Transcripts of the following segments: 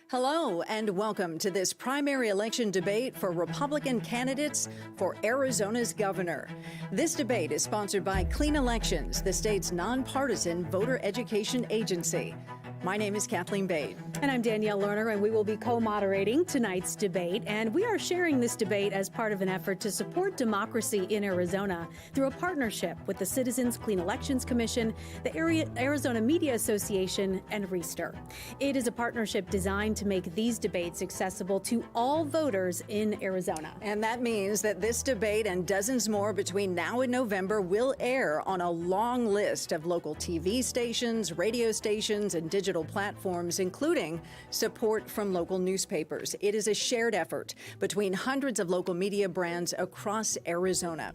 Hello and welcome to this primary election debate for Republican candidates for Arizona's governor. This debate is sponsored by Clean Elections, the state's nonpartisan voter education agency. My name is Kathleen Bade. And I'm Danielle Lerner, and we will be co-moderating tonight's debate. And we are sharing this debate as part of an effort to support democracy in Arizona through a partnership with the Citizens Clean Elections Commission, the Arizona Media Association, and Reister. It is a partnership designed to make these debates accessible to all voters in Arizona. And that means that this debate and dozens more between now and November will air on a long list of local TV stations, radio stations, and digital platforms, including support from local newspapers. It is a shared effort between hundreds of local media brands across Arizona.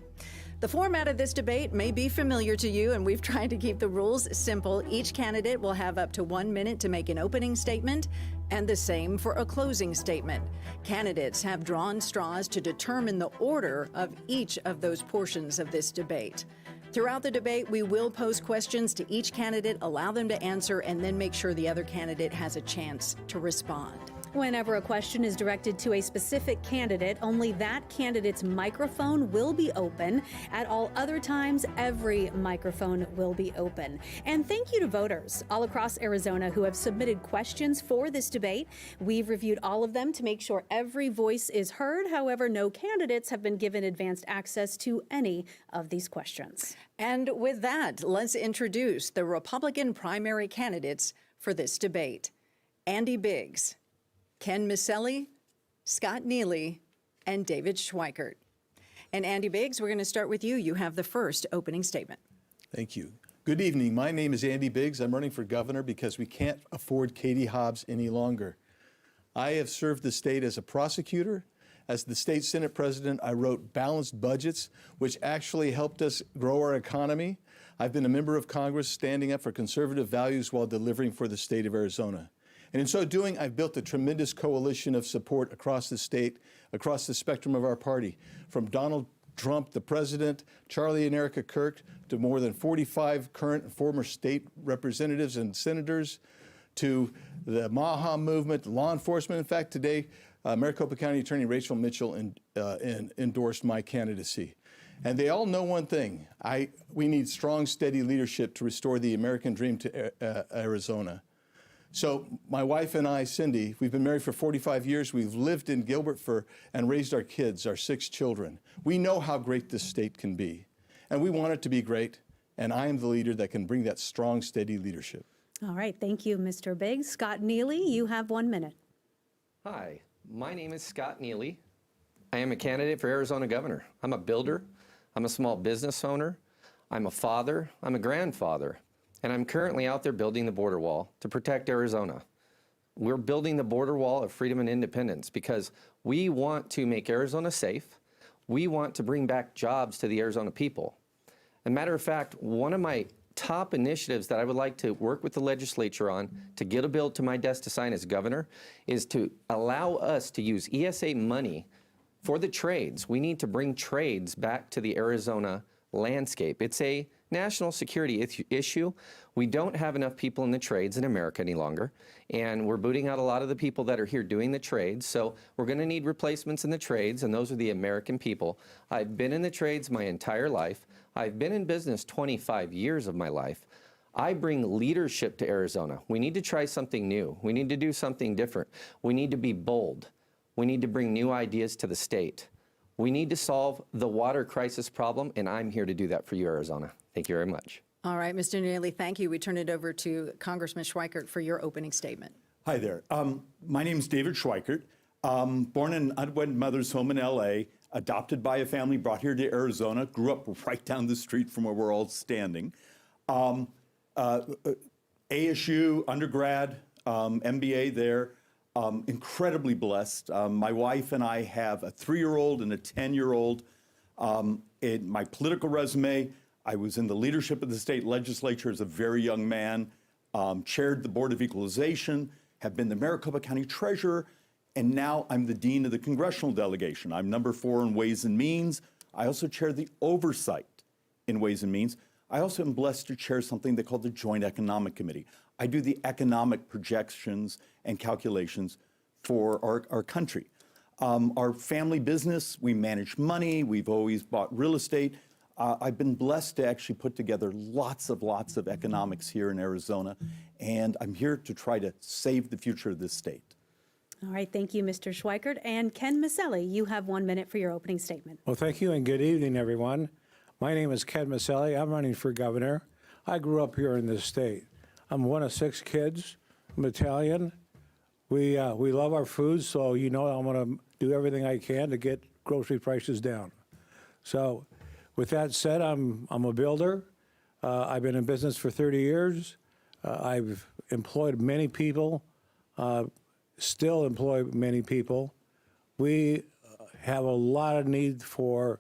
The format of this debate may be familiar to you, and we've tried to keep the rules simple. Each candidate will have up to 1 minute to make an opening statement, and the same for a closing statement. Candidates have drawn straws to determine the order of each of those portions of this debate. Throughout the debate, we will pose questions to each candidate, allow them to answer, and then make sure the other candidate has a chance to respond. Whenever a question is directed to a specific candidate, only that candidate's microphone will be open. At all other times, every microphone will be open. And thank you to voters all across Arizona who have submitted questions for this debate. We've reviewed all of them to make sure every voice is heard. However, no candidates have been given advanced access to any of these questions. And with that, let's introduce the Republican primary candidates for this debate. Andy Biggs, Ken Miceli, Scott Neely, and David Schweikert. And Andy Biggs, we're going to start with you. You have the first opening statement. Thank you. Good evening. My name is Andy Biggs. I'm running for governor because we can't afford Katie Hobbs any longer. I have served the state as a prosecutor. As the state Senate president, I wrote balanced budgets, which actually helped us grow our economy. I've been a member of Congress standing up for conservative values while delivering for the state of Arizona. And in so doing, I've built a tremendous coalition of support across the state, across the spectrum of our party, from Donald Trump, the president, Charlie and Erica Kirk, to more than 45 current and former state representatives and senators, to the MAHA movement, law enforcement. In fact, today, Maricopa County Attorney Rachel Mitchell endorsed my candidacy. And they all know one thing. We need strong, steady leadership to restore the American dream to Arizona. So my wife and I, Cindy, we've been married for 45 years. We've lived in Gilbert and raised our kids, our 6 children. We know how great this state can be, and we want it to be great, and I am the leader that can bring that strong, steady leadership. All right. Thank you, Mr. Biggs. Scott Neely, you have 1 minute. Hi, my name is Scott Neely. I am a candidate for Arizona governor. I'm a builder. I'm a small business owner. I'm a father. I'm a grandfather. And I'm currently out there building the border wall to protect Arizona. We're building the border wall of freedom and independence because we want to make Arizona safe. We want to bring back jobs to the Arizona people. As a matter of fact, one of my top initiatives that I would like to work with the legislature on to get a bill to my desk to sign as governor is to allow us to use ESA money for the trades. We need to bring trades back to the Arizona landscape. It's a national security issue. We don't have enough people in the trades in America any longer, and we're booting out a lot of the people that are here doing the trades, so we're going to need replacements in the trades, and those are the American people. I've been in the trades my entire life. I've been in business 25 years of my life. I bring leadership to Arizona. We need to try something new. We need to do something different. We need to be bold. We need to bring new ideas to the state. We need to solve the water crisis problem, and I'm here to do that for you, Arizona. Thank you very much. All right, Mr. Neely, thank you. We turn it over to Congressman Schweikert for your opening statement. Hi there. My name is David Schweikert. Born in an unwed mother's home in L.A., adopted by a family, brought here to Arizona, grew up right down the street from where we're all standing. ASU, undergrad, MBA there. Incredibly blessed. My wife and I have a 3-year-old and a 10-year-old. In my political resume, I was in the leadership of the state legislature as a very young man, chaired the Board of Equalization, have been the Maricopa County Treasurer, and now I'm the Dean of the Congressional Delegation. I'm number 4 in Ways and Means. I also chair the Oversight in Ways and Means. I also am blessed to chair something they call the Joint Economic Committee. I do the economic projections and calculations for our country. Our family business, we manage money, we've always bought real estate. I've been blessed to actually put together lots of economics here in Arizona, and I'm here to try to save the future of this state. All right, thank you, Mr. Schweikert. And Ken Miceli, you have 1 minute for your opening statement. Well, thank you and good evening, everyone. My name is Ken Miceli. I'm running for governor. I grew up here in this state. I'm one of 6 kids. I'm Italian. We love our food, so I'm going to do everything I can to get grocery prices down. So with that said, I'm a builder. I've been in business for 30 years. I've employed many people, still employ many people. We have a lot of need for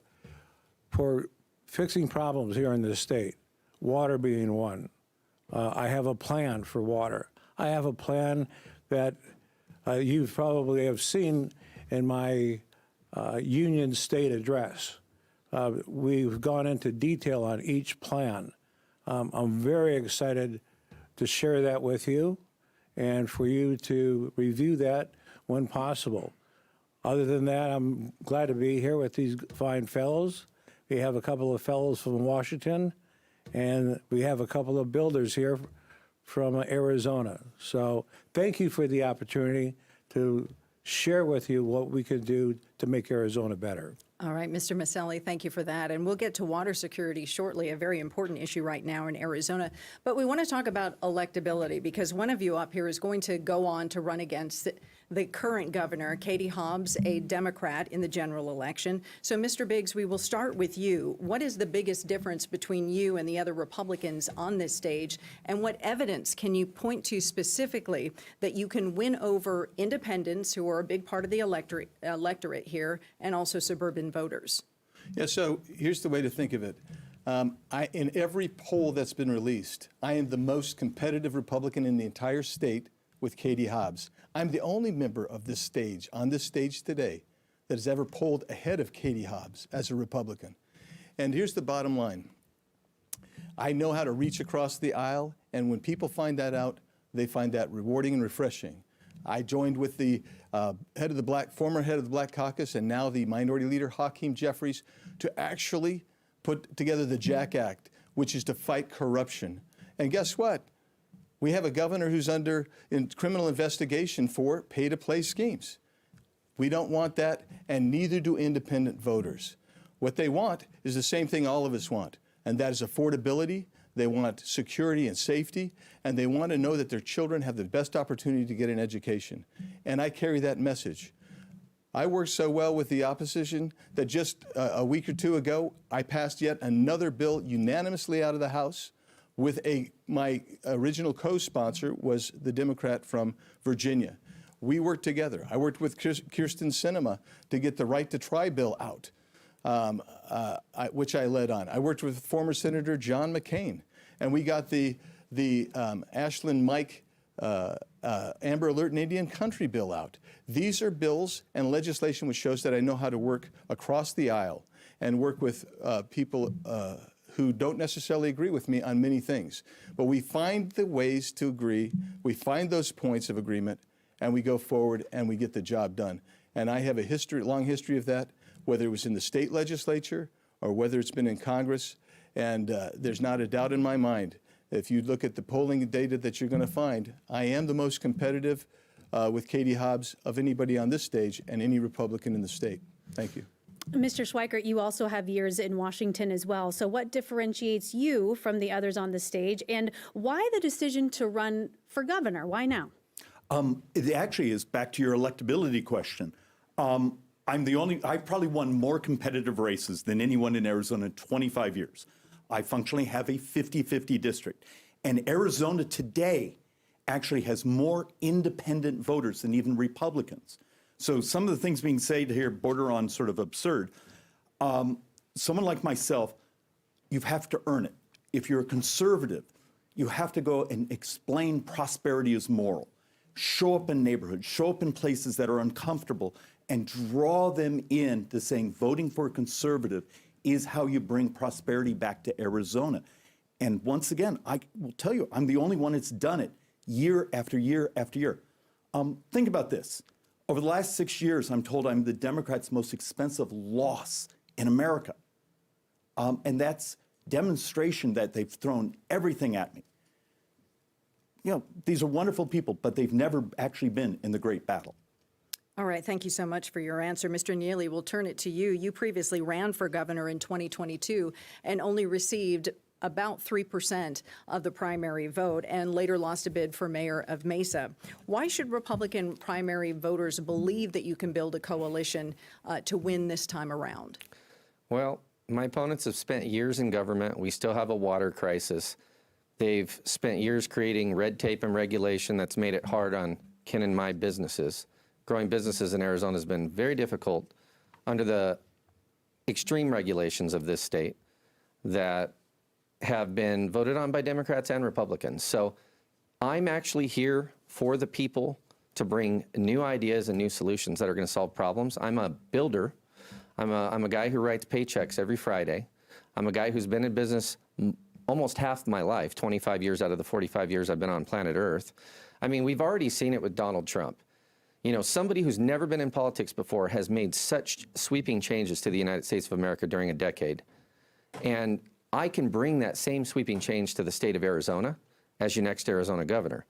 fixing problems here in this state, water being one. I have a plan for water. I have a plan that you probably have seen in my Union State address. We've gone into detail on each plan. I'm very excited to share that with you and for you to review that when possible. Other than that, I'm glad to be here with these fine fellows. We have a couple of fellows from Washington, and we have a couple of builders here from Arizona. So thank you for the opportunity to share with you what we can do to make Arizona better. All right, Mr. Miceli, thank you for that. And we'll get to water security shortly, a very important issue right now in Arizona. But we want to talk about electability because one of you up here is going to go on to run against the current governor, Katie Hobbs, a Democrat in the general election. So, Mr. Biggs, we will start with you. What is the biggest difference between you and the other Republicans on this stage? And what evidence can you point to specifically that you can win over independents, who are a big part of the electorate here, and also suburban voters? Yeah, so here's the way to think of it. In every poll that's been released, I am the most competitive Republican in the entire state with Katie Hobbs. I'm the only member of this stage, on this stage today, that has ever polled ahead of Katie Hobbs as a Republican. And here's the bottom line. I know how to reach across the aisle, and when people find that out, they find that rewarding and refreshing. I joined with the former head of the Black Caucus and now the Minority Leader, Hakeem Jeffries, to actually put together the JACK Act, which is to fight corruption. And guess what? We have a governor who's under criminal investigation for pay-to-play schemes. We don't want that, and neither do independent voters. What they want is the same thing all of us want, and that is affordability. They want security and safety, and they want to know that their children have the best opportunity to get an education. And I carry that message. I worked so well with the opposition that just a week or two ago, I passed yet another bill unanimously out of the House with my original co-sponsor was the Democrat from Virginia. We worked together. I worked with Kirsten Sinema to get the right to try bill out, which I led on. I worked with former Senator John McCain, and we got the Ashland Mike Amber Alert and Indian Country bill out. These are bills and legislation which shows that I know how to work across the aisle and work with people who don't necessarily agree with me on many things. But we find the ways to agree, we find those points of agreement, and we go forward and we get the job done. And I have a long history of that, whether it was in the state legislature or whether it's been in Congress. And there's not a doubt in my mind, if you look at the polling data that you're going to find, I am the most competitive with Katie Hobbs of anybody on this stage and any Republican in the state. Thank you. Mr. Schweikert, you also have years in Washington as well. So what differentiates you from the others on the stage, and why the decision to run for governor? Why now? It actually is back to your electability question. I've probably won more competitive races than anyone in Arizona in 25 years. I functionally have a 50-50 district. And Arizona today actually has more independent voters than even Republicans. So some of the things being said here border on sort of absurd. Someone like myself, you have to earn it. If you're a conservative, you have to go and explain prosperity is moral. Show up in neighborhoods, show up in places that are uncomfortable, and draw them in to saying voting for a conservative is how you bring prosperity back to Arizona. And once again, I will tell you, I'm the only one that's done it year after year after year. Think about this. Over the last 6 years, I'm told I'm the Democrats' most expensive loss in America. And that's demonstration that they've thrown everything at me. You know, these are wonderful people, but they've never actually been in the great battle. All right, thank you so much for your answer. Mr. Neely, we'll turn it to you. You previously ran for governor in 2022 and only received about 3% of the primary vote and later lost a bid for mayor of Mesa. Why should Republican primary voters believe that you can build a coalition to win this time around? Well, my opponents have spent years in government. We still have a water crisis. They've spent years creating red tape and regulation that's made it hard on Ken and my businesses. Growing businesses in Arizona has been very difficult under the extreme regulations of this state that have been voted on by Democrats and Republicans. So I'm actually here for the people to bring new ideas and new solutions that are going to solve problems. I'm a builder. I'm a guy who writes paychecks every Friday. I'm a guy who's been in business almost half my life, 25 years out of the 45 years I've been on planet Earth. I mean, we've already seen it with Donald Trump. You know, somebody who's never been in politics before has made such sweeping changes to the United States of America during a decade. And I can bring that same sweeping change to the state of Arizona as your next Arizona governor.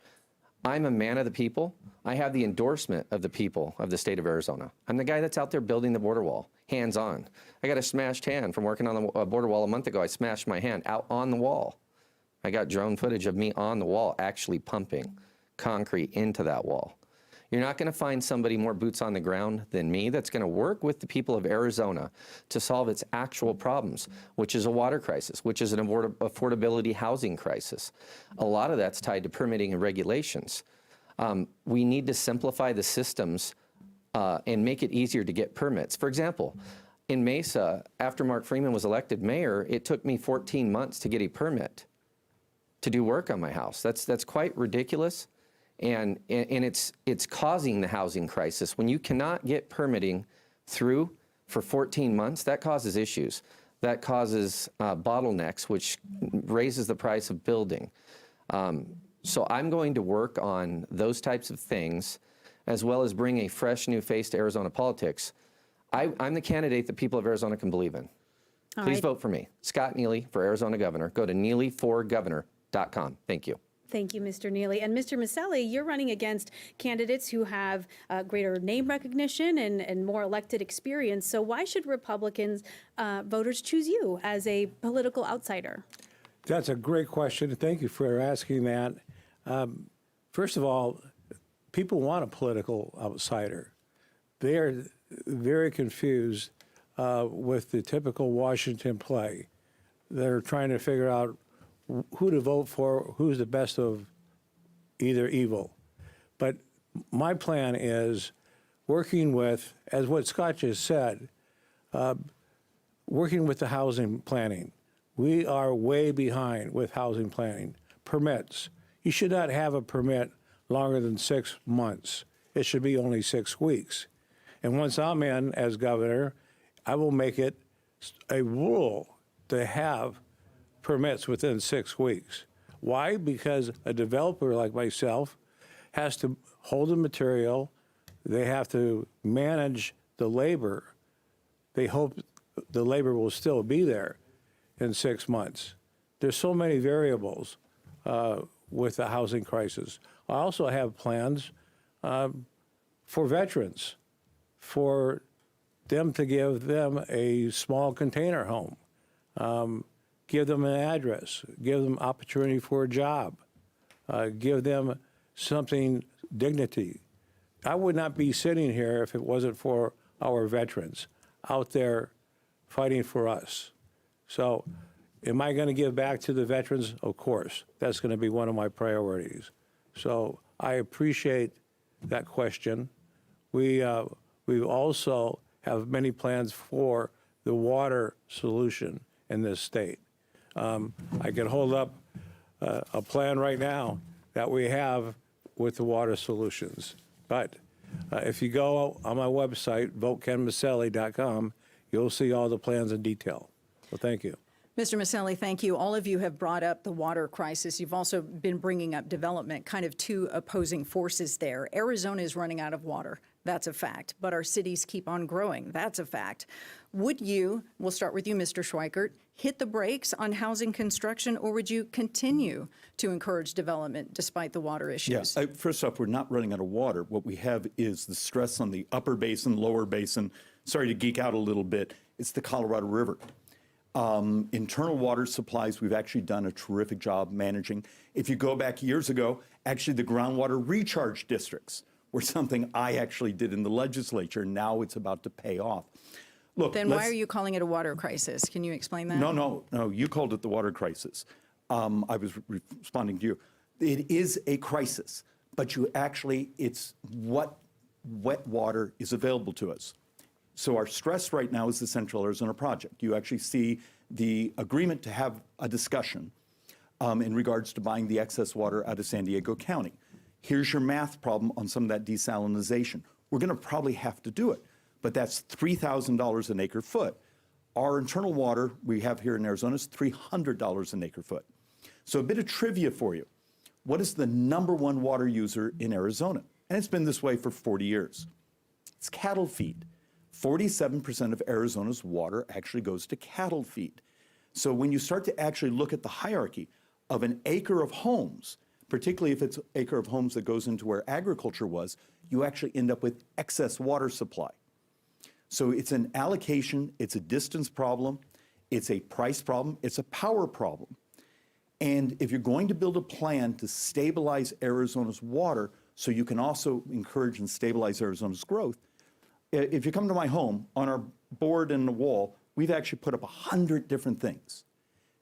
I'm a man of the people. I have the endorsement of the people of the state of Arizona. I'm the guy that's out there building the border wall, hands-on. I got a smashed hand from working on the border wall a month ago. I smashed my hand out on the wall. I got drone footage of me on the wall actually pumping concrete into that wall. You're not going to find somebody more boots on the ground than me that's going to work with the people of Arizona to solve its actual problems, which is a water crisis, which is an affordability housing crisis. A lot of that's tied to permitting and regulations. We need to simplify the systems and make it easier to get permits. For example, in Mesa, after Mark Freeman was elected mayor, it took me 14 months to get a permit to do work on my house. That's quite ridiculous. And it's causing the housing crisis. When you cannot get permitting through for 14 months, that causes issues. That causes bottlenecks, which raises the price of building. So I'm going to work on those types of things, as well as bring a fresh new face to Arizona politics. I'm the candidate that people of Arizona can believe in. Please vote for me. Scott Neely for Arizona governor. Go to neelyforgovernor.com. Thank you. Thank you, Mr. Neely. And Mr. Miceli, you're running against candidates who have greater name recognition and more elected experience. So why should Republicans voters choose you as a political outsider? That's a great question. Thank you for asking that. First of all, people want a political outsider. They are very confused with the typical Washington play. They're trying to figure out who to vote for, who's the best of either evil. But my plan is working with, as what Scott just said, working with the housing planning. We are way behind with housing planning. Permits. You should not have a permit longer than 6 months. It should be only 6 weeks. And once I'm in as governor, I will make it a rule to have permits within 6 weeks. Why? Because a developer like myself has to hold the material, they have to manage the labor. They hope the labor will still be there in 6 months. There's so many variables with the housing crisis. I also have plans for veterans, for them to give them a small container home. Give them an address, give them opportunity for a job, give them something, dignity. I would not be sitting here if it wasn't for our veterans out there fighting for us. So am I going to give back to the veterans? Of course. That's going to be one of my priorities. So I appreciate that question. We also have many plans for the water solution in this state. I can hold up a plan right now that we have with the water solutions. But if you go on my website, votekenmiceli.com, you'll see all the plans in detail. So thank you. Mr. Miceli, thank you. All of you have brought up the water crisis. You've also been bringing up development, kind of two opposing forces there. Arizona is running out of water. That's a fact. But our cities keep on growing. That's a fact. Would you, we'll start with you, Mr. Schweikert, hit the brakes on housing construction, or would you continue to encourage development despite the water issues? Yeah, first off, we're not running out of water. What we have is the stress on the upper basin, lower basin. Sorry to geek out a little bit. It's the Colorado River. Internal water supplies, we've actually done a terrific job managing. If you go back years ago, actually the groundwater recharge districts were something I actually did in the legislature. Now it's about to pay off. Look, then why are you calling it a water crisis? Can you explain that? No, you called it the water crisis. I was responding to you. It is a crisis, but it's what wet water is available to us. So our stress right now is the Central Arizona Project. You actually see the agreement to have a discussion in regards to buying the excess water out of San Diego County. Here's your math problem on some of that desalinization. We're going to probably have to do it, but that's $3,000 an acre foot. Our internal water we have here in Arizona is $300 an acre foot. So a bit of trivia for you. What is the #1 water user in Arizona? And it's been this way for 40 years. It's cattle feed. 47% of Arizona's water actually goes to cattle feed. So when you start to actually look at the hierarchy of an acre of homes, particularly if it's an acre of homes that goes into where agriculture was, you actually end up with excess water supply. So it's an allocation, it's a distance problem, it's a price problem, it's a power problem. And if you're going to build a plan to stabilize Arizona's water so you can also encourage and stabilize Arizona's growth, if you come to my home, on our board and the wall, we've actually put up 100 different things.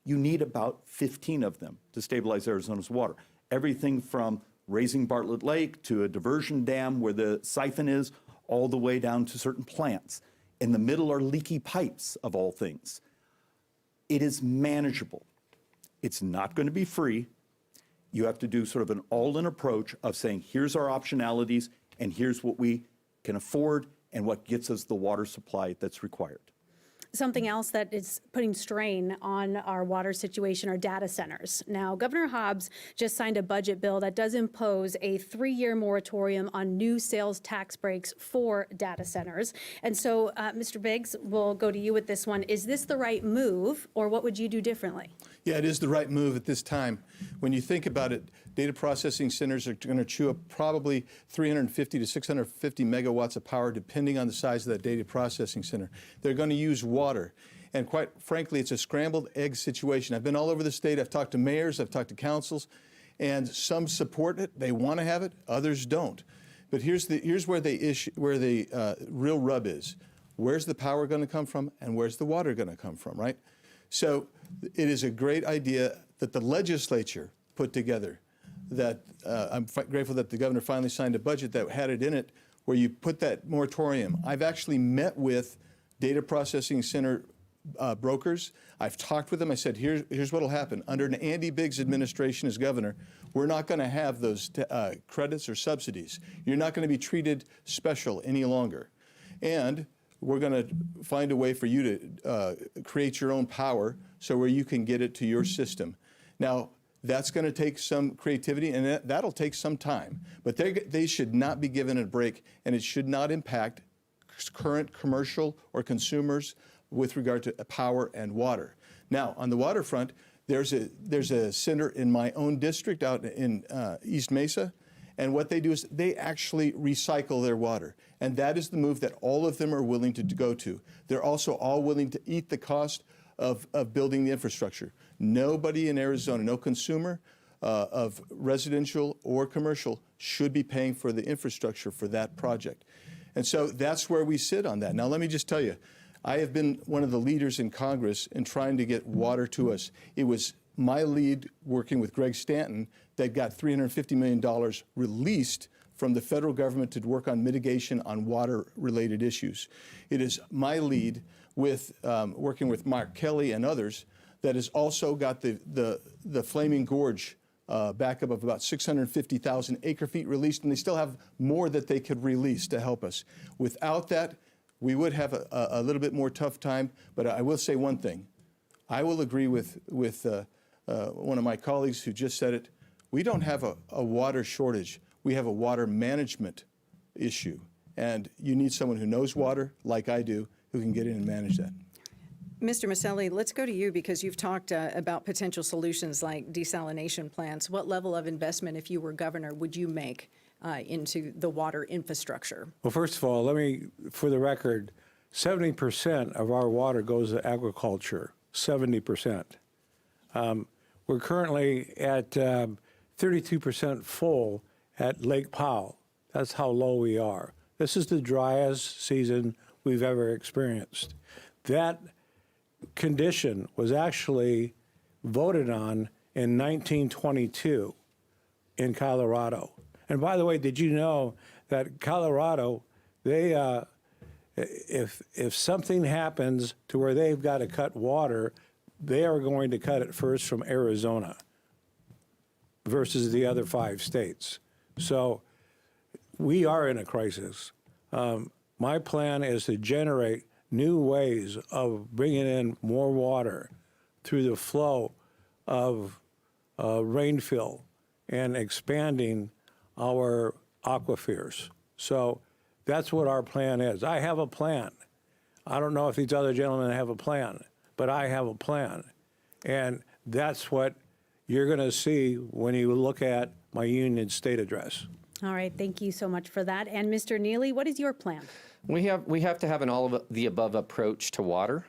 You need about 15 of them to stabilize Arizona's water. Everything from raising Bartlett Lake to a diversion dam where the siphon is, all the way down to certain plants. In the middle are leaky pipes, of all things. It is manageable. It's not going to be free. You have to do sort of an all-in approach of saying, here's our optionalities, and here's what we can afford, and what gets us the water supply that's required. Something else that is putting strain on our water situation are data centers. Now, Governor Hobbs just signed a budget bill that does impose a 3-year moratorium on new sales tax breaks for data centers. And so, Mr. Biggs, we'll go to you with this one. Is this the right move, or what would you do differently? Yeah, it is the right move at this time. When you think about it, data processing centers are going to chew up probably 350 to 650 megawatts of power, depending on the size of that data processing center. They're going to use water. And quite frankly, it's a scrambled egg situation. I've been all over the state. I've talked to mayors. I've talked to councils. And some support it. They want to have it. Others don't. But here's where the real rub is. Where's the power going to come from, and where's the water going to come from, right? So it is a great idea that the legislature put together. That I'm grateful that the governor finally signed a budget that had it in it, where you put that moratorium. I've actually met with data processing center brokers. I've talked with them. I said, here's what will happen. Under an Andy Biggs administration as governor, we're not going to have those credits or subsidies. You're not going to be treated special any longer. And we're going to find a way for you to create your own power so where you can get it to your system. Now, that's going to take some creativity, and that'll take some time. But they should not be given a break, and it should not impact current commercial or consumers with regard to power and water. Now, on the waterfront, there's a center in my own district out in East Mesa, and what they do is they actually recycle their water. And that is the move that all of them are willing to go to. They're also all willing to eat the cost of building the infrastructure. Nobody in Arizona, no consumer of residential or commercial should be paying for the infrastructure for that project. And so that's where we sit on that. Now, let me just tell you, I have been one of the leaders in Congress in trying to get water to us. It was my lead working with Greg Stanton that got $350 million released from the federal government to work on mitigation on water-related issues. It is my lead with working with Mark Kelly and others that has also got the Flaming Gorge backup of about 650,000 acre-feet released, and they still have more that they could release to help us. Without that, we would have a little bit more tough time, but I will say one thing. I will agree with one of my colleagues who just said it. We don't have a water shortage. We have a water management issue. And you need someone who knows water, like I do, who can get in and manage that. Mr. Miceli, let's go to you because you've talked about potential solutions like desalination plants. What level of investment, if you were governor, would you make into the water infrastructure? Well, first of all, let me, for the record, 70% of our water goes to agriculture, 70%. We're currently at 32% full at Lake Powell. That's how low we are. This is the driest season we've ever experienced. That condition was actually voted on in 1922 in Colorado. And by the way, did you know that Colorado, they, if something happens to where they've got to cut water, they are going to cut it first from Arizona versus the other 5 states. So we are in a crisis. My plan is to generate new ways of bringing in more water through the flow of rainfill and expanding our aquifers. So that's what our plan is. I have a plan. I don't know if these other gentlemen have a plan, but I have a plan. And that's what you're going to see when you look at my Union State Address. All right, thank you so much for that. And Mr. Neely, what is your plan? We have to have an all of the above approach to water.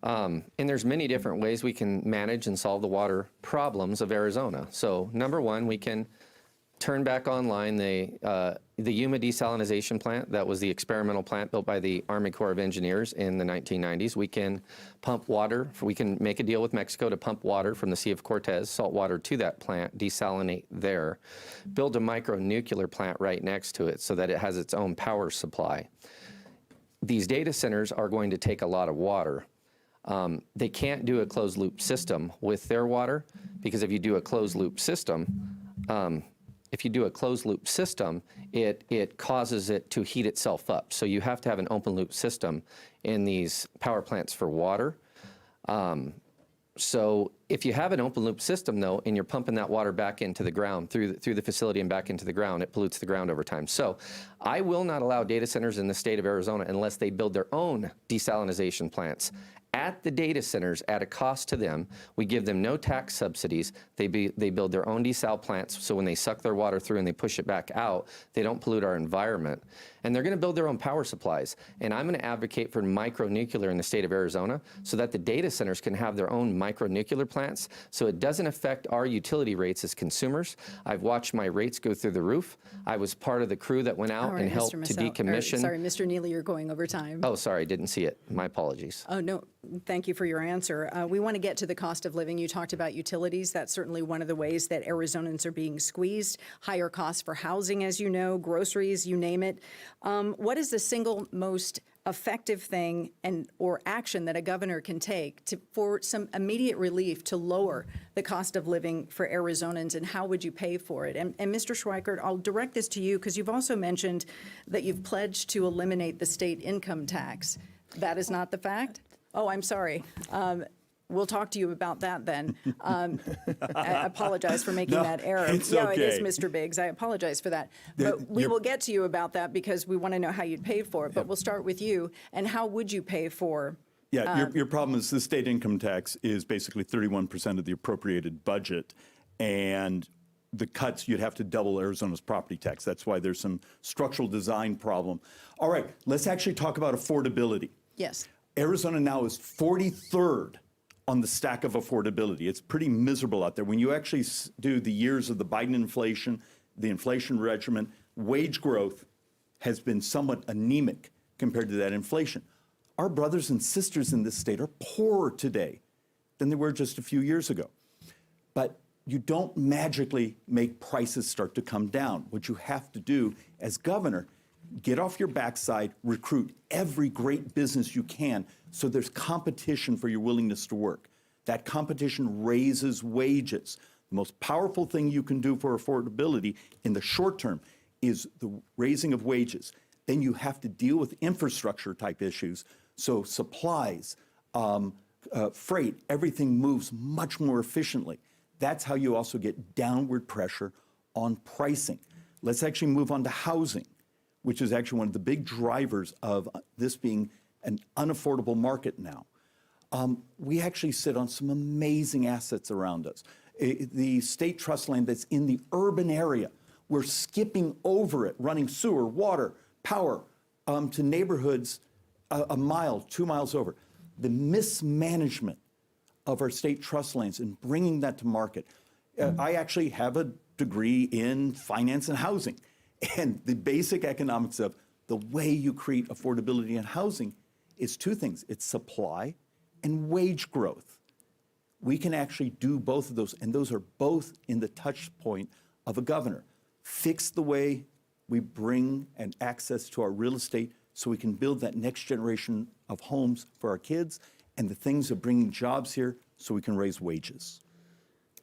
And there's many different ways we can manage and solve the water problems of Arizona. So number one, we can turn back online the Yuma desalination plant. That was the experimental plant built by the Army Corps of Engineers in the 1990s. We can pump water. We can make a deal with Mexico to pump water from the Sea of Cortez, salt water to that plant, desalinate there, build a micronuclear plant right next to it so that it has its own power supply. These data centers are going to take a lot of water. They can't do a closed loop system with their water because if you do a closed loop system, it causes it to heat itself up. So you have to have an open loop system in these power plants for water. So if you have an open loop system though, and you're pumping that water back into the ground through the facility and back into the ground, it pollutes the ground over time. So I will not allow data centers in the state of Arizona unless they build their own desalination plants at the data centers at a cost to them. We give them no tax subsidies. They build their own desal plants, so when they suck their water through and they push it back out, they don't pollute our environment. And they're going to build their own power supplies. And I'm going to advocate for micronuclear in the state of Arizona so that the data centers can have their own micronuclear plants so it doesn't affect our utility rates as consumers. I've watched my rates go through the roof. I was part of the crew that went out and helped to decommission. Sorry, Mr. Neely, you're going over time. Oh, sorry, didn't see it. My apologies. Oh, no. Thank you for your answer. We want to get to the cost of living. You talked about utilities. That's certainly one of the ways that Arizonans are being squeezed. Higher costs for housing, as you know, groceries, you name it. What is the single most effective thing or action that a governor can take for some immediate relief to lower the cost of living for Arizonans, and how would you pay for it? And Mr. Schweikert, I'll direct this to you because you've also mentioned that you've pledged to eliminate the state income tax. That is not the fact? Oh, I'm sorry. We'll talk to you about that then. I apologize for making that error. It's yeah, okay. It is, Mr. Biggs. I apologize for that. But we will get to you about that because we want to know how you'd pay for it. But we'll start with you. And how would you pay for? Yeah, your problem is the state income tax is basically 31% of the appropriated budget. And the cuts, you'd have to double Arizona's property tax. That's why there's some structural design problem. All right, let's actually talk about affordability. Yes. Arizona now is 43rd on the stack of affordability. It's pretty miserable out there. When you actually do the years of the Biden inflation, the inflation regimen, wage growth has been somewhat anemic compared to that inflation. Our brothers and sisters in this state are poorer today than they were just a few years ago. But you don't magically make prices start to come down. What you have to do as governor, get off your backside, recruit every great business you can so there's competition for your willingness to work. That competition raises wages. The most powerful thing you can do for affordability in the short term is the raising of wages. Then you have to deal with infrastructure type issues. So supplies, freight, everything moves much more efficiently. That's how you also get downward pressure on pricing. Let's actually move on to housing, which is actually one of the big drivers of this being an unaffordable market now. We actually sit on some amazing assets around us. The state trust land that's in the urban area, we're skipping over it, running sewer, water, power to neighborhoods a mile, 2 miles over. The mismanagement of our state trust lands and bringing that to market. I actually have a degree in finance and housing. And the basic economics of the way you create affordability in housing is two things. It's supply and wage growth. We can actually do both of those, and those are both in the touch point of a governor. Fix the way we bring and access to our real estate so we can build that next generation of homes for our kids, and the things of bringing jobs here so we can raise wages.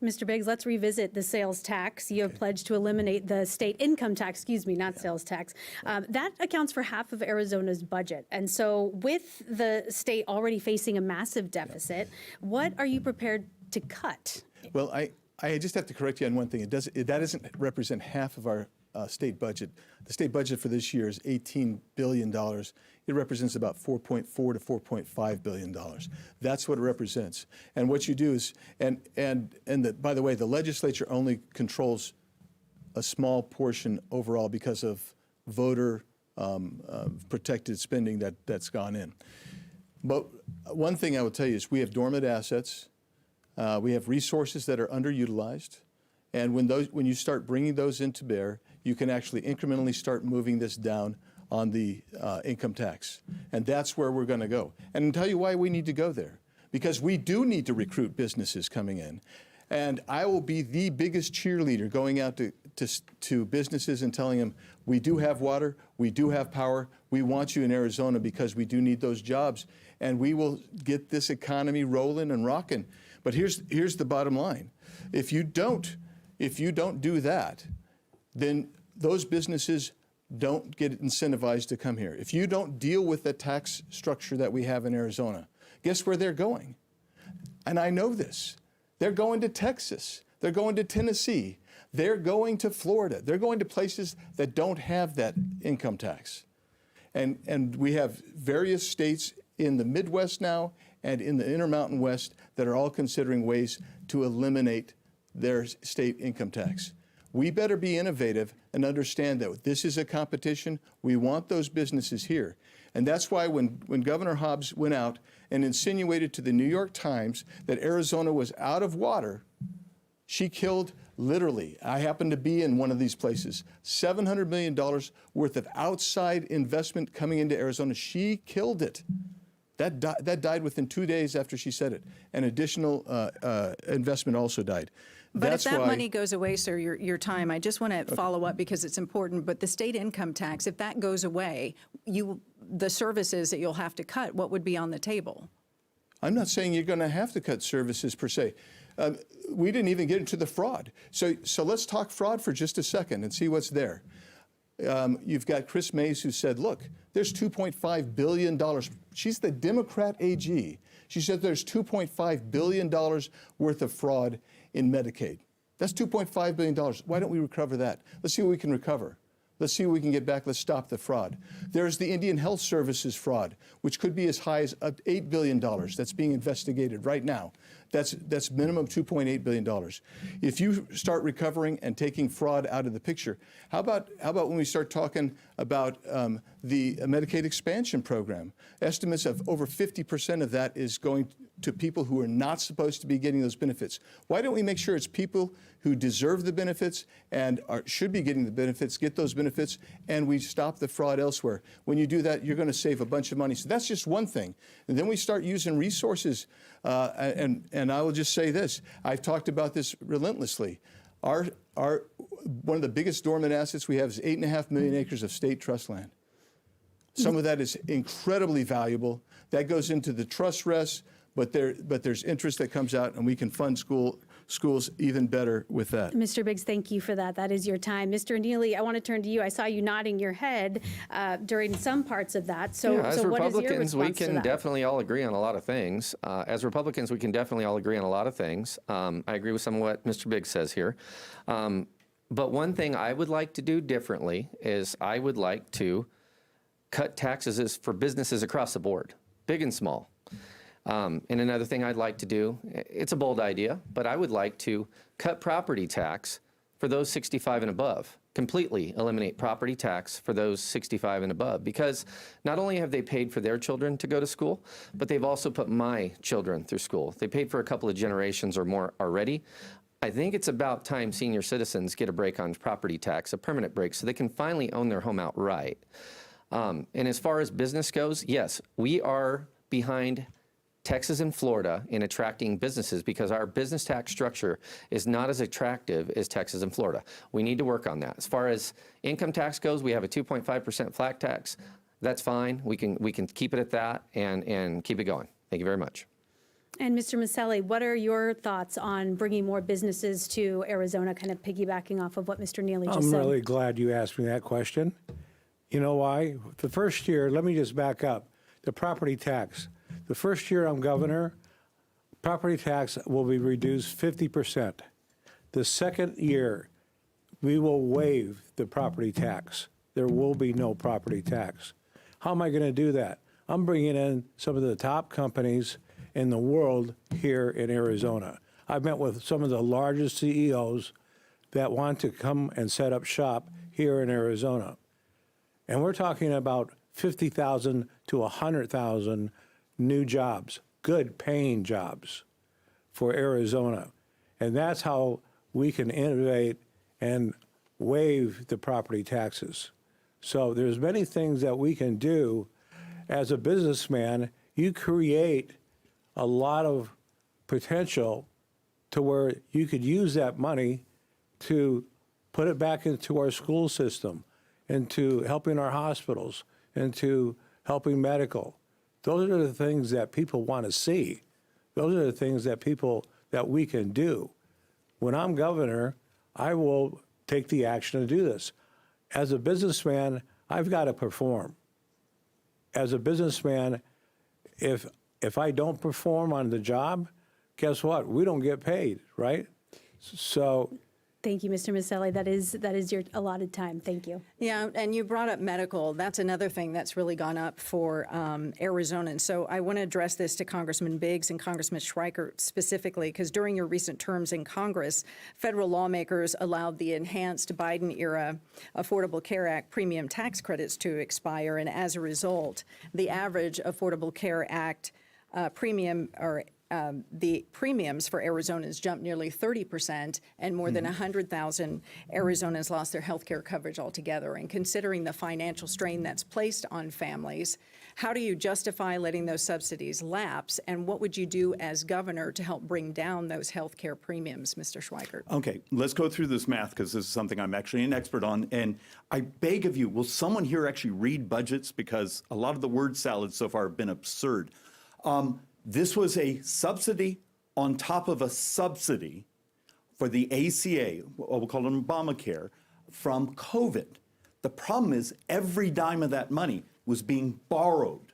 Mr. Biggs, let's revisit the sales tax. You have pledged to eliminate the state income tax, sales tax. That accounts for half of Arizona's budget. And so with the state already facing a massive deficit, what are you prepared to cut? Well, I just have to correct you on one thing. That doesn't represent half of our state budget. The state budget for this year is $18 billion. It represents about $4.4 to $4.5 billion. That's what it represents. And what you do is, by the way, the legislature only controls a small portion overall because of voter protected spending that's gone in. But one thing I will tell you is we have dormant assets. We have resources that are underutilized. And when you start bringing those into bear, you can actually incrementally start moving this down on the income tax. And that's where we're going to go. And I'll tell you why we need to go there. Because we do need to recruit businesses coming in. And I will be the biggest cheerleader going out to businesses and telling them, we do have water, we do have power, we want you in Arizona because we do need those jobs. And we will get this economy rolling and rocking. But here's the bottom line. If you don't do that, then those businesses don't get incentivized to come here. If you don't deal with the tax structure that we have in Arizona, guess where they're going? And I know this. They're going to Texas. They're going to Tennessee. They're going to Florida. They're going to places that don't have that income tax. And we have various states in the Midwest now and in the Intermountain West that are all considering ways to eliminate their state income tax. We better be innovative and understand that this is a competition. We want those businesses here. And that's why when Governor Hobbs went out and insinuated to the New York Times that Arizona was out of water, she killed, literally, I happen to be in one of these places, $700 million worth of outside investment coming into Arizona. She killed it. That died within 2 days after she said it. And additional investment also died. But if that money goes away, sir, your time, I just want to follow up because it's important. But the state income tax, if that goes away, the services that you'll have to cut, what would be on the table? I'm not saying you're going to have to cut services per se. We didn't even get into the fraud. So let's talk fraud for just a second and see what's there. You've got Chris Mays who said, look, there's $2.5 billion. She's the Democrat AG. She said there's $2.5 billion worth of fraud in Medicaid. That's $2.5 billion. Why don't we recover that? Let's see what we can recover. Let's see what we can get back. Let's stop the fraud. There's the Indian Health Services fraud, which could be as high as up to $8 billion. That's being investigated right now. That's minimum $2.8 billion. If you start recovering and taking fraud out of the picture, how about when we start talking about the Medicaid expansion program? Estimates of over 50% of that is going to people who are not supposed to be getting those benefits. Why don't we make sure it's people who deserve the benefits and should be getting the benefits, get those benefits, and we stop the fraud elsewhere? When you do that, you're going to save a bunch of money. So that's just one thing. And then we start using resources. And I will just say this. I've talked about this relentlessly. One of the biggest dormant assets we have is 8.5 million acres of state trust land. Some of that is incredibly valuable. That goes into the trust rests, but there's interest that comes out, and we can fund schools even better with that. Mr. Biggs, thank you for that. That is your time. Mr. Neely, I want to turn to you. I saw you nodding your head during some parts of that. So, Yeah, as so what is your Republicans, we response to can that? definitely all agree on a lot of things. As Republicans, we can definitely all agree on a lot of things. I agree with some of what Mr. Biggs says here. But one thing I would like to do differently is I would like to cut taxes for businesses across the board, big and small. And another thing I'd like to do, it's a bold idea, but I would like to cut property tax for those 65 and above, completely eliminate property tax for those 65 and above, because not only have they paid for their children to go to school, but they've also put my children through school. They paid for a couple of generations or more already. I think it's about time senior citizens get a break on property tax, a permanent break, so they can finally own their home outright. And as far as business goes, yes, we are behind Texas and Florida in attracting businesses because our business tax structure is not as attractive as Texas and Florida. We need to work on that. As far as income tax goes, we have a 2.5% flat tax. That's fine. We can keep it at that and keep it going. Thank you very much. And Mr. Miceli, what are your thoughts on bringing more businesses to Arizona, kind of piggybacking off of what Mr. Neely just I'm said? really glad you asked me that question. You know why? The first year, let me just back up, the property tax. The first year I'm governor, property tax will be reduced 50%. The second year, we will waive the property tax. There will be no property tax. How am I going to do that? I'm bringing in some of the top companies in the world here in Arizona. I've met with some of the largest CEOs that want to come and set up shop here in Arizona. And we're talking about 50,000 to 100,000 new jobs, good paying jobs for Arizona. And that's how we can innovate and waive the property taxes. So there's many things that we can do. As a businessman, you create a lot of potential to where you could use that money to put it back into our school system, into helping our hospitals, into helping medical. Those are the things that people want to see. Those are the things that we can do. When I'm governor, I will take the action to do this. As a businessman, I've got to perform. As a businessman, if I don't perform on the job, guess what? We don't get paid, right? So. Thank you, Mr. Miceli. That is your allotted time. Thank you. Yeah, and you brought up medical. That's another thing that's really gone up for Arizonans. So I want to address this to Congressman Biggs and Congressman Schweikert specifically, because during your recent terms in Congress, federal lawmakers allowed the enhanced Biden-era Affordable Care Act premium tax credits to expire, and as a result, the average Affordable Care Act the premiums for Arizonans jumped nearly 30%, and more than 100,000 Arizonans lost their health care coverage altogether. And considering the financial strain that's placed on families, how do you justify letting those subsidies lapse? And what would you do as governor to help bring down those health care premiums, Mr. Schweikert? Okay, let's go through this math because this is something I'm actually an expert on. And I beg of you, will someone here actually read budgets? Because a lot of the word salads so far have been absurd. This was a subsidy on top of a subsidy for the ACA, what we'll call it Obamacare, from COVID. The problem is every dime of that money was being borrowed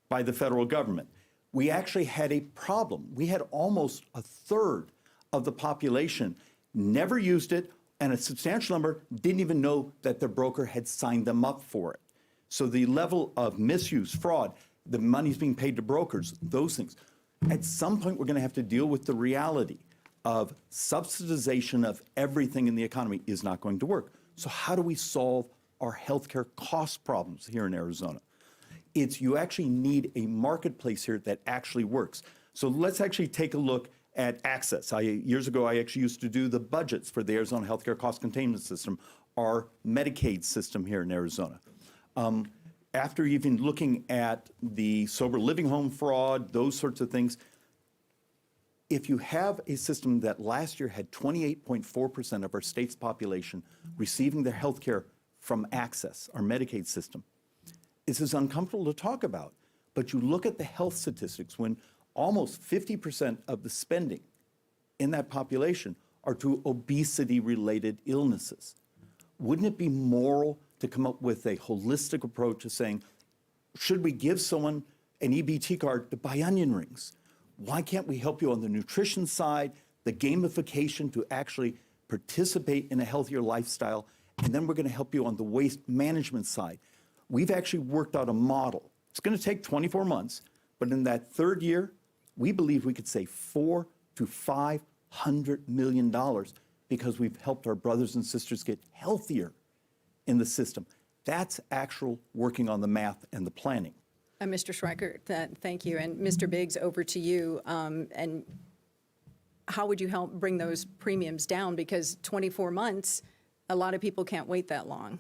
by the federal government. We actually had a problem. We had almost a third of the population never used it, and a substantial number didn't even know that their broker had signed them up for it. So the level of misuse, fraud, the money's being paid to brokers, those things. At some point, we're going to have to deal with the reality of subsidization of everything in the economy is not going to work. So how do we solve our healthcare cost problems here in Arizona? You actually need a marketplace here that actually works. So let's actually take a look at access. Years ago, I actually used to do the budgets for the Arizona Healthcare Cost Containment System, our Medicaid system here in Arizona. After even looking at the sober living home fraud, those sorts of things, if you have a system that last year had 28.4% of our state's population receiving their health care from Access, our Medicaid system, this is uncomfortable to talk about. But you look at the health statistics when almost 50% of the spending in that population are to obesity-related illnesses. Wouldn't it be moral to come up with a holistic approach of saying, should we give someone an EBT card to buy onion rings? Why can't we help you on the nutrition side, the gamification to actually participate in a healthier lifestyle, and then we're going to help you on the waste management side. We've actually worked out a model. It's going to take 24 months, but in that third year, we believe we could save $400 to $500 million because we've helped our brothers and sisters get healthier in the system. That's actual working on the math and the planning. Mr. Schweikert, thank you. And Mr. Biggs, over to you. And how would you help bring those premiums down? Because 24 months, a lot of people can't wait that long.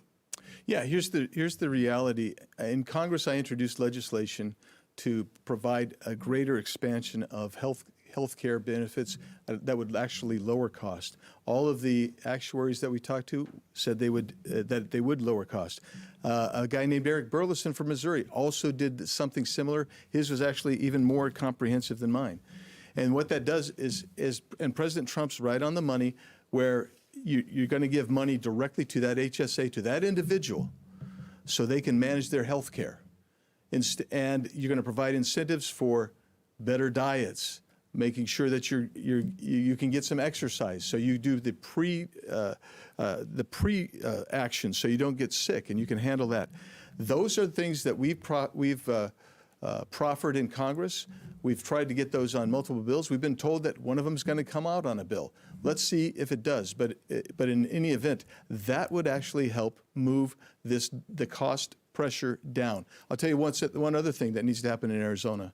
Yeah, here's the reality. In Congress, I introduced legislation to provide a greater expansion of health care benefits that would actually lower cost. All of the actuaries that we talked to said that they would lower cost. A guy named Eric Burleson from Missouri also did something similar. His was actually even more comprehensive than mine. And what that does is and President Trump's right on the money, where you're going to give money directly to that HSA, to that individual, so they can manage their health care. And you're going to provide incentives for better diets, making sure that you can get some exercise. So you do the pre-action, so you don't get sick, and you can handle that. Those are things that we've proffered in Congress. We've tried to get those on multiple bills. We've been told that one of them is going to come out on a bill. Let's see if it does. But in any event, that would actually help move the cost pressure down. I'll tell you one other thing that needs to happen in Arizona.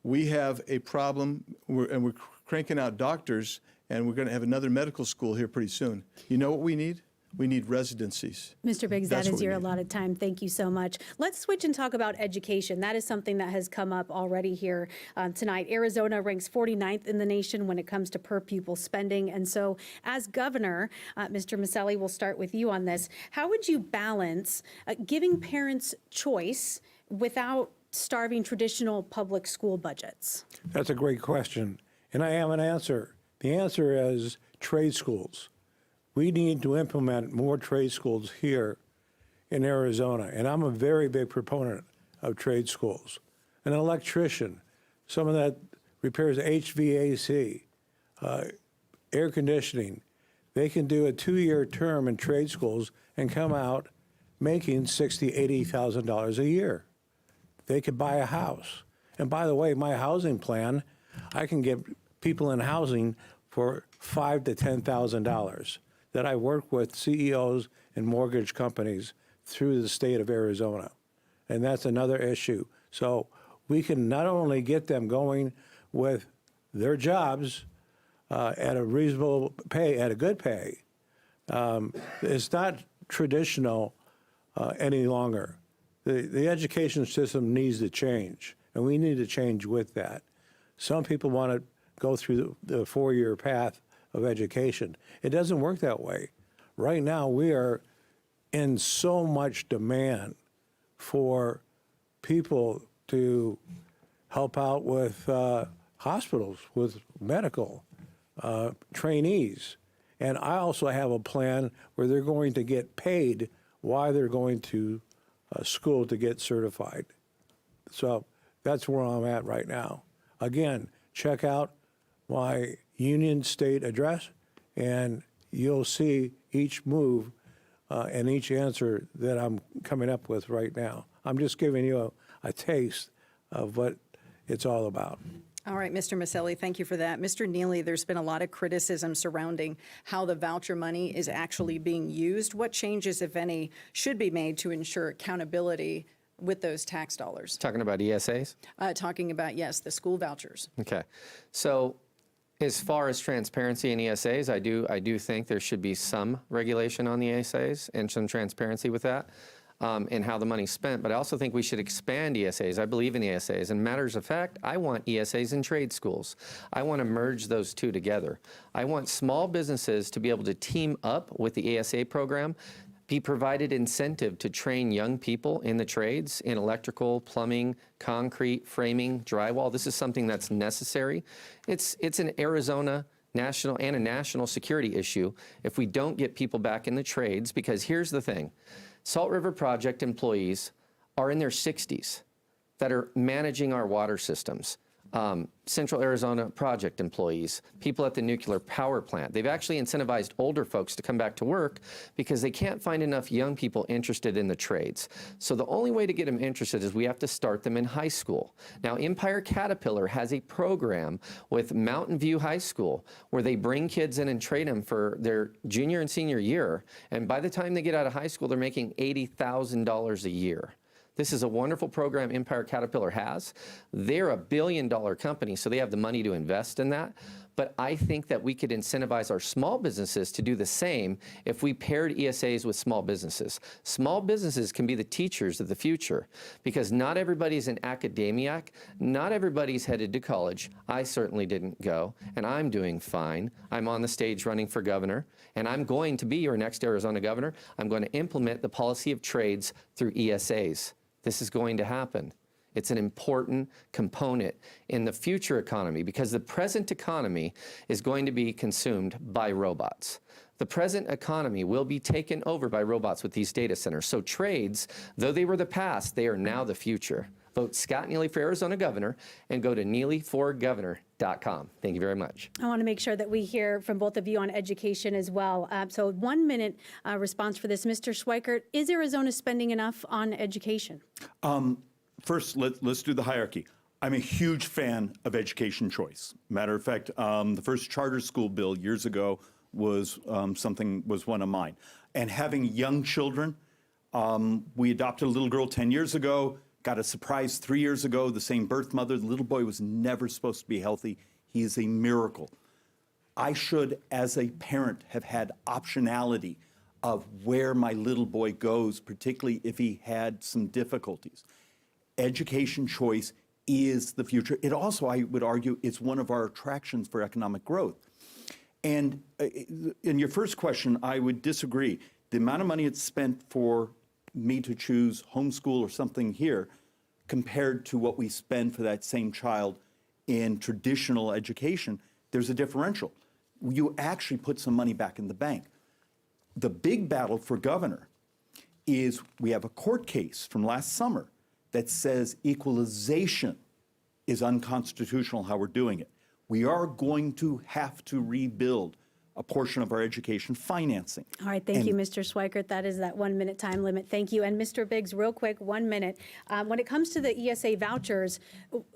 We have a problem, and we're cranking out doctors, and we're going to have another medical school here pretty soon. You know what we need? We need residencies. Mr. Biggs, that is your allotted time. Thank you so much. Let's switch and talk about education. That is something that has come up already here tonight. Arizona ranks 49th in the nation when it comes to per pupil spending. And so as governor, Mr. Miceli, we'll start with you on this. How would you balance giving parents choice without starving traditional public school budgets? That's a great question. And I have an answer. The answer is trade schools. We need to implement more trade schools here in Arizona, and I'm a very big proponent of trade schools. An electrician, someone that repairs HVAC, air conditioning, they can do a 2-year term in trade schools and come out making $60,000, $80,000 a year. They could buy a house. And by the way, my housing plan, I can get people in housing for $5,000 to $10,000. That I work with CEOs and mortgage companies through the state of Arizona. And that's another issue. So we can not only get them going with their jobs at a reasonable pay, at a good pay. It's not traditional any longer. The education system needs to change, and we need to change with that. Some people want to go through the 4-year path of education. It doesn't work that way. Right now, we are in so much demand for people to help out with hospitals, with medical trainees. And I also have a plan where they're going to get paid while they're going to school to get certified. So that's where I'm at right now. Again, check out my Union State address, and you'll see each move and each answer that I'm coming up with right now. I'm just giving you a taste of what it's all about. All right, Mr. Miceli, thank you for that. Mr. Neely, there's been a lot of criticism surrounding how the voucher money is actually being used. What changes, if any, should be made to ensure accountability with those tax dollars? Talking about ESAs? Talking about, yes, the school vouchers. Okay. So as far as transparency in ESAs, I do think there should be some regulation on the ESAs and some transparency with that and how the money's spent. But I also think we should expand ESAs. I believe in ESAs. And matters of fact, I want ESAs in trade schools. I want to merge those two together. I want small businesses to be able to team up with the ESA program. be provided incentive to train young people in the trades, in electrical, plumbing, concrete, framing, drywall. This is something that's necessary. It's an Arizona national and a national security issue if we don't get people back in the trades, because here's the thing. Salt River Project employees are in their 60s that are managing our water systems. Central Arizona Project employees, people at the nuclear power plant. They've actually incentivized older folks to come back to work because they can't find enough young people interested in the trades. So the only way to get them interested is we have to start them in high school. Now, Empire Caterpillar has a program with Mountain View High School where they bring kids in and train them for their junior and senior year. And by the time they get out of high school, they're making $80,000 a year. This is a wonderful program Empire Caterpillar has. They're a billion-dollar company, so they have the money to invest in that. But I think that we could incentivize our small businesses to do the same if we paired ESAs with small businesses. Small businesses can be the teachers of the future because not everybody's an academiac. Not everybody's headed to college. I certainly didn't go, and I'm doing fine. I'm on the stage running for governor, and I'm going to be your next Arizona governor. I'm going to implement the policy of trades through ESAs. This is going to happen. It's an important component in the future economy because the present economy is going to be consumed by robots. The present economy will be taken over by robots with these data centers. So trades, though they were the past, they are now the future. Vote Scott Neely for Arizona governor and go to neelyforgovernor.com. Thank you very much. I want to make sure that we hear from both of you on education as well. So 1 minute response for this. Mr. Schweikert, is Arizona spending enough on education? First, let's do the hierarchy. I'm a huge fan of education choice. Matter of fact, the first charter school bill years ago was one of mine. And having young children, we adopted a little girl 10 years ago, got a surprise 3 years ago, the same birth mother. The little boy was never supposed to be healthy. He is a miracle. I should, as a parent, have had optionality of where my little boy goes, particularly if he had some difficulties. Education choice is the future. It also, I would argue, is one of our attractions for economic growth. And in your first question, I would disagree. The amount of money it's spent for me to choose homeschool or something here compared to what we spend for that same child in traditional education, there's a differential. You actually put some money back in the bank. The big battle for governor is we have a court case from last summer that says equalization is unconstitutional how we're doing it. We are going to have to rebuild a portion of our education financing. All right, thank you, Mr. Schweikert. That is that 1 minute time limit. Thank you. And Mr. Biggs, real quick, 1 minute. When it comes to the ESA vouchers,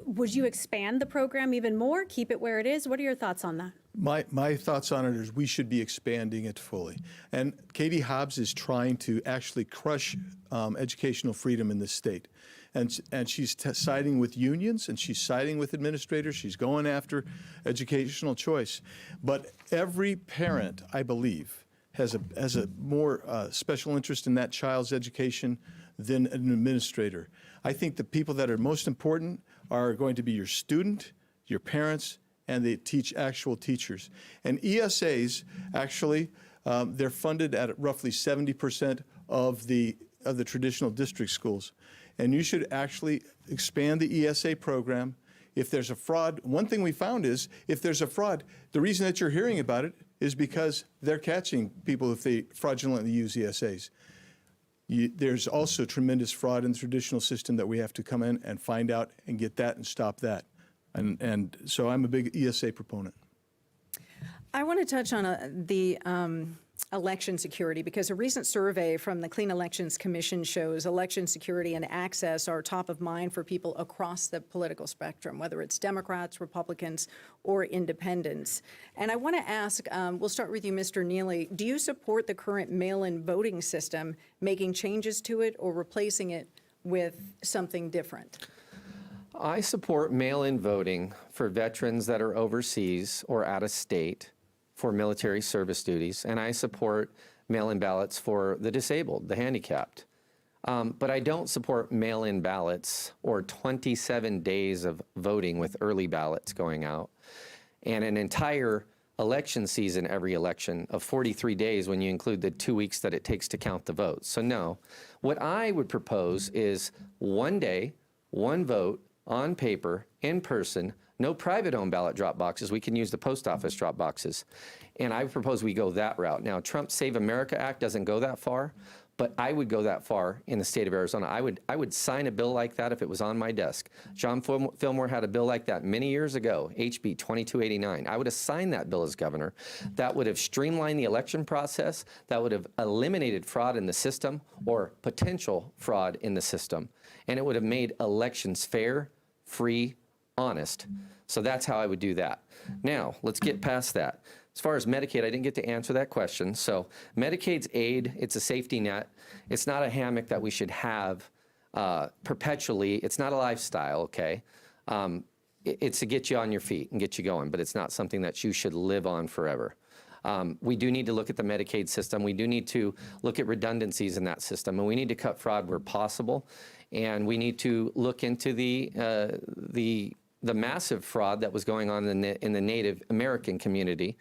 would you expand the program even more, keep it where it is? What are your thoughts on that? My thoughts on it is we should be expanding it fully. And Katie Hobbs is trying to actually crush educational freedom in this state. And she's siding with unions, and she's siding with administrators. She's going after educational choice. But every parent, I believe, has a more special interest in that child's education than an administrator. I think the people that are most important are going to be your student, your parents, and the actual teachers. And ESAs, actually, they're funded at roughly 70% of the traditional district schools. And you should actually expand the ESA program. If there's a fraud, one thing we found is if there's a fraud, the reason that you're hearing about it is because they're catching people if they fraudulently use ESAs. There's also tremendous fraud in the traditional system that we have to come in and find out and get that and stop that. And so I'm a big ESA proponent. I want to touch on the election security, because a recent survey from the Clean Elections Commission shows election security and access are top of mind for people across the political spectrum, whether it's Democrats, Republicans, or independents. And I want to ask, we'll start with you, Mr. Neely, do you support the current mail-in voting system, making changes to it or replacing it with something different? I support mail-in voting for veterans that are overseas or out of state for military service duties, and I support mail-in ballots for the disabled, the handicapped. But I don't support mail-in ballots or 27 days of voting with early ballots going out and an entire election season every election of 43 days when you include the 2 weeks that it takes to count the votes. So no, what I would propose is 1 day, 1 vote on paper, in person, no private owned ballot drop boxes. We can use the post office drop boxes. And I propose we go that route. Now, Trump's Save America Act doesn't go that far, but I would go that far in the state of Arizona. I would sign a bill like that if it was on my desk. John Fillmore had a bill like that many years ago, HB 2289. I would have signed that bill as governor. That would have streamlined the election process. That would have eliminated fraud in the system or potential fraud in the system. And it would have made elections fair, free, honest. So that's how I would do that. Now, let's get past that. As far as Medicaid, I didn't get to answer that question. So Medicaid's aid, it's a safety net. It's not a hammock that we should have perpetually. It's not a lifestyle, okay? It's to get you on your feet and get you going, but it's not something that you should live on forever. We do need to look at the Medicaid system. We do need to look at redundancies in that system, and we need to cut fraud where possible. And we need to look into the massive fraud that was going on in the Native American community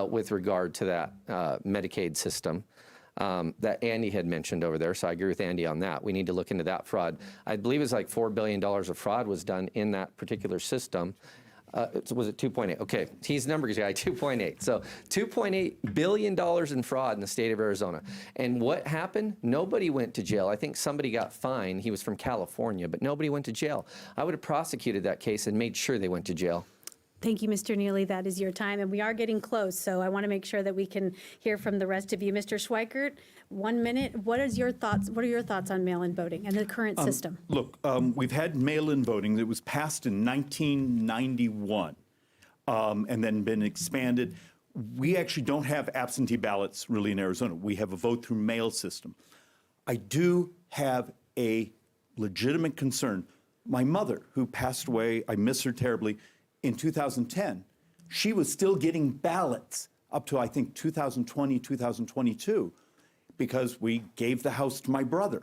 with regard to that Medicaid system that Andy had mentioned over there. So I agree with Andy on that. We need to look into that fraud. I believe it's like $4 billion of fraud was done in that particular system. Was it 2.8? Okay, he's numbers guy, 2.8. So $2.8 billion in fraud in the state of Arizona. And what happened? Nobody went to jail. I think somebody got fined. He was from California, but nobody went to jail. I would have prosecuted that case and made sure they went to jail. Thank you, Mr. Neely. That is your time, and we are getting close, so I want to make sure that we can hear from the rest of you. Mr. Schweikert, 1 minute. What are your thoughts on mail-in voting and the current system? Look, we've had mail-in voting that was passed in 1991 and then been expanded. We actually don't have absentee ballots really in Arizona. We have a vote through mail system. I do have a legitimate concern. My mother, who passed away, I miss her terribly, in 2010, she was still getting ballots up to, I think, 2020, 2022, because we gave the house to my brother.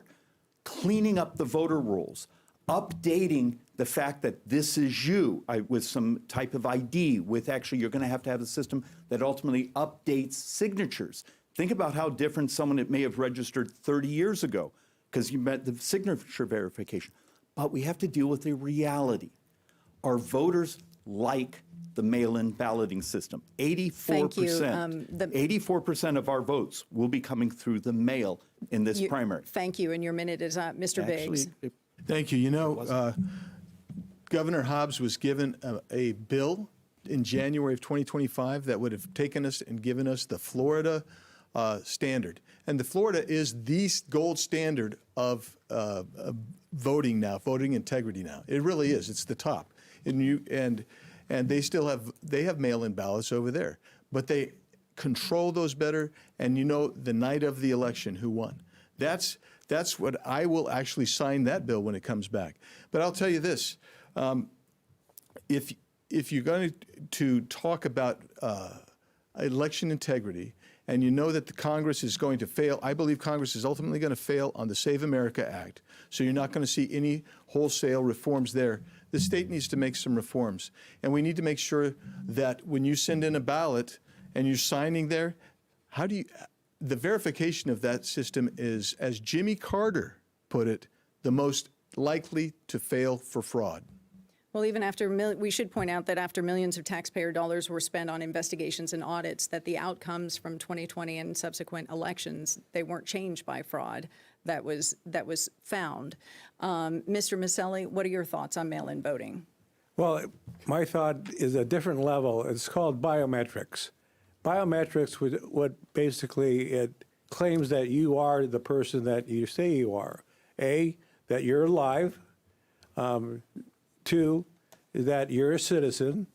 Cleaning up the voter rolls, updating the fact that this is you with some type of ID, with actually you're going to have a system that ultimately updates signatures. Think about how different someone that may have registered 30 years ago, because you met the signature verification. But we have to deal with a reality. Our voters like the mail-in balloting system. 84% of our votes will be coming through the mail in this primary. Thank you, and your minute is up. Mr. Biggs. Thank you. You know, Governor Hobbs was given a bill in January of 2025 that would have taken us and given us the Florida standard. And the Florida is the gold standard of voting now, voting integrity now. It really is. It's the top. And they still have mail-in ballots over there, but they control those better. And you know, the night of the election, who won? That's what I will actually sign that bill when it comes back. But I'll tell you this: if you're going to talk about election integrity, and you know that the Congress is going to fail, I believe Congress is ultimately going to fail on the Save America Act. So you're not going to see any wholesale reforms there. The state needs to make some reforms. And we need to make sure that when you send in a ballot and you're signing there, the verification of that system is, as Jimmy Carter put it, the most likely to fail for fraud. Well, even after, we should point out that after millions of taxpayer dollars were spent on investigations and audits, that the outcomes from 2020 and subsequent elections, they weren't changed by fraud that was found. Mr. Miceli, what are your thoughts on mail-in voting? Well, my thought is a different level. It's called biometrics. Biometrics, what basically it claims that you are the person that you say you are. A, that you're alive. 2, that you're a citizen.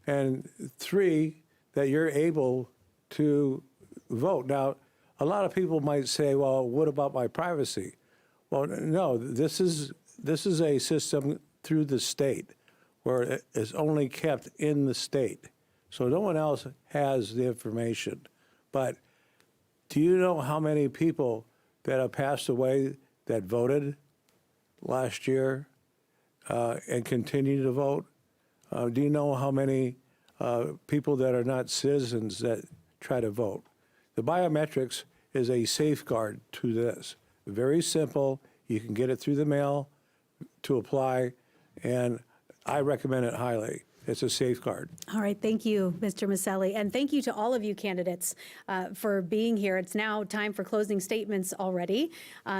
And 3, that you're able to vote. Now, a lot of people might say, well, what about my privacy? Well, no, this is a system through the state where it is only kept in the state. So no one else has the information. But do you know how many people that have passed away that voted last year and continue to vote? Do you know how many people that are not citizens that try to vote. The biometrics is a safeguard to this. Very simple. You can get it through the mail to apply, and I recommend it highly. It's a safeguard. All right, thank you, Mr. Miceli, and thank you to all of you candidates for being here. It's now time for closing statements already.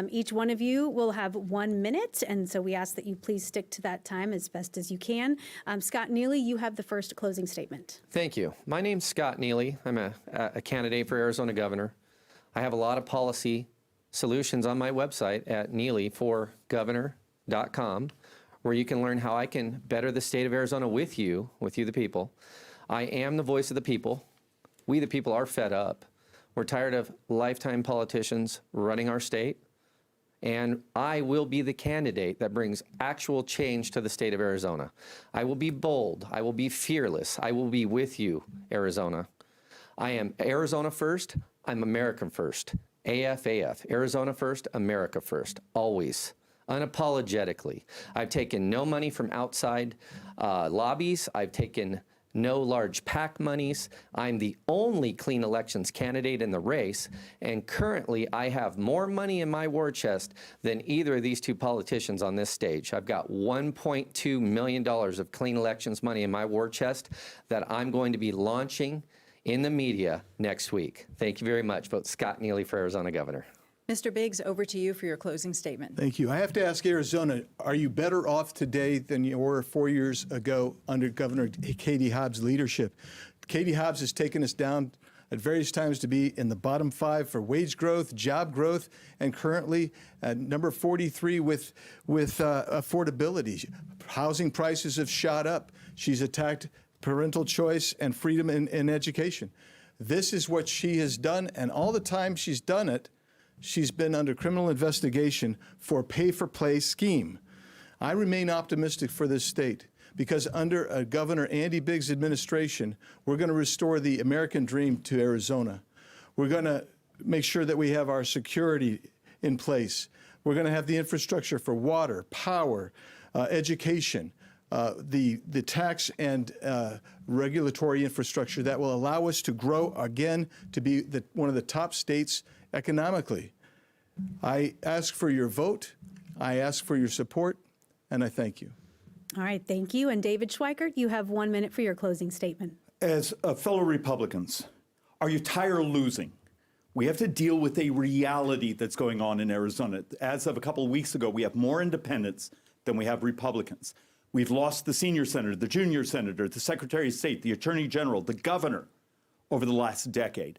Each one of you will have 1 minute, and so we ask that you please stick to that time as best as you can. Scott Neely, you have the first closing statement. Thank you. My name's Scott Neely. I'm a candidate for Arizona governor. I have a lot of policy solutions on my website at neelyforgovernor.com, where you can learn how I can better the state of Arizona with you, the people. I am the voice of the people. We, the people, are fed up. We're tired of lifetime politicians running our state. And I will be the candidate that brings actual change to the state of Arizona. I will be bold. I will be fearless. I will be with you, Arizona. I am Arizona first. I'm American first. AFAF, Arizona first, America first, always. Unapologetically. I've taken no money from outside lobbies. I've taken no large PAC monies. I'm the only clean elections candidate in the race, and currently I have more money in my war chest than either of these two politicians on this stage. I've got $1.2 million of clean elections money in my war chest that I'm going to be launching in the media next week. Thank you very much. Vote Scott Neely for Arizona governor. Mr. Biggs, over to you for your closing statement. Thank you. I have to ask Arizona, are you better off today than you were 4 years ago under Governor Katie Hobbs' leadership? Katie Hobbs has taken us down at various times to be in the bottom 5 for wage growth, job growth, and currently at number 43 with affordability. Housing prices have shot up. She's attacked parental choice and freedom in education. This is what she has done, and all the time she's done it, she's been under criminal investigation for a pay-for-play scheme. I remain optimistic for this state because under Governor Andy Biggs' administration, we're going to restore the American dream to Arizona. We're going to make sure that we have our security in place. We're going to have the infrastructure for water, power, education, the tax and regulatory infrastructure that will allow us to grow again to be one of the top states economically. I ask for your vote, I ask for your support, and I thank you. All right, thank you. And David Schweikert, you have 1 minute for your closing statement. As fellow Republicans, are you tired of losing? We have to deal with a reality that's going on in Arizona. As of a couple of weeks ago, we have more independents than we have Republicans. We've lost the senior senator, the junior senator, the secretary of state, the attorney general, the governor over the last decade.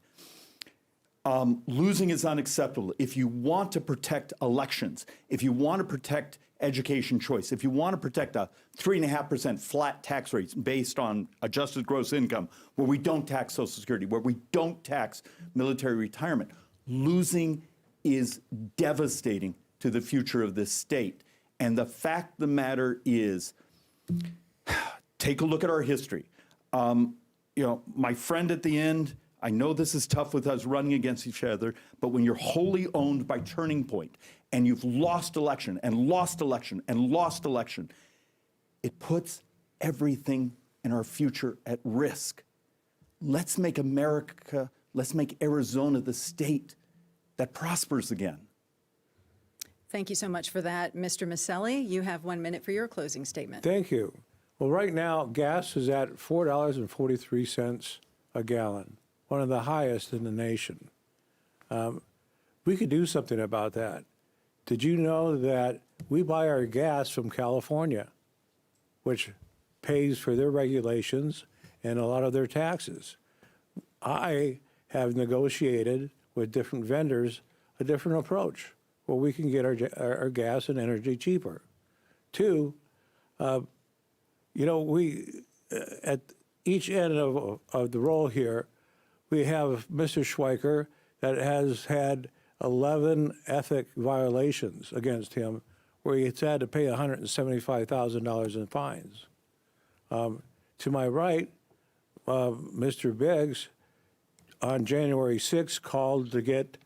Losing is unacceptable. If you want to protect elections, if you want to protect education choice, if you want to protect a 3.5% flat tax rate based on adjusted gross income, where we don't tax Social Security, where we don't tax military retirement, losing is devastating to the future of this state. And the fact of the matter is, take a look at our history. My friend at the end, I know this is tough with us running against each other, but when you're wholly owned by Turning Point and you've lost election and lost election and lost election, it puts everything in our future at risk. Let's make America, let's make Arizona the state that prospers again. Thank you so much for that. Mr. Miceli, you have 1 minute for your closing statement. Thank you. Well, right now, gas is at $4.43 a gallon, one of the highest in the nation. We could do something about that. Did you know that we buy our gas from California, which pays for their regulations and a lot of their taxes? I have negotiated with different vendors a different approach where we can get our gas and energy cheaper. Two, we at each end of the roll here, we have Mr. Schweikert that has had 11 ethic violations against him where he's had to pay $175,000 in fines. To my right, Mr. Biggs, on January 6th, called to get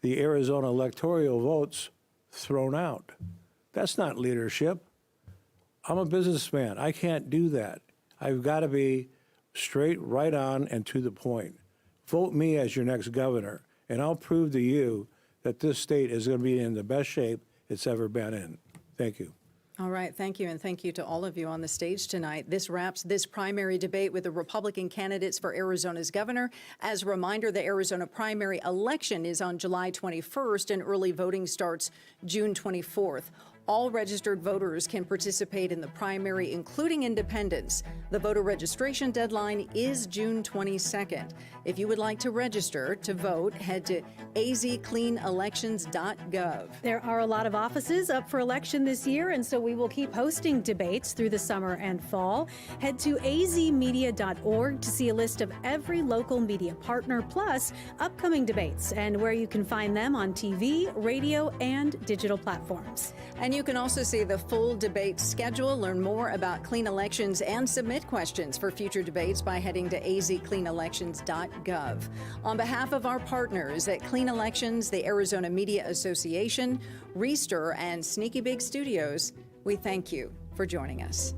the Arizona electoral votes thrown out. That's not leadership. I'm a businessman. I can't do that. I've got to be straight, right on, and to the point. Vote me as your next governor, and I'll prove to you that this state is going to be in the best shape it's ever been in. Thank you. All right, thank you, and thank you to all of you on the stage tonight. This wraps this primary debate with the Republican candidates for Arizona's governor. As a reminder, the Arizona primary election is on July 21st, and early voting starts June 24th. All registered voters can participate in the primary, including independents. The voter registration deadline is June 22nd. If you would like to register to vote, head to azcleanelections.gov. There are a lot of offices up for election this year, and so we will keep hosting debates through the summer and fall. Head to azmedia.org to see a list of every local media partner, plus upcoming debates and where you can find them on TV, radio, and digital platforms. And you can also see the full debate schedule, learn more about clean elections, and submit questions for future debates by heading to azcleanelections.gov. On behalf of our partners at Clean Elections, the Arizona Media Association, Reister, and Sneaky Big Studios, we thank you for joining us.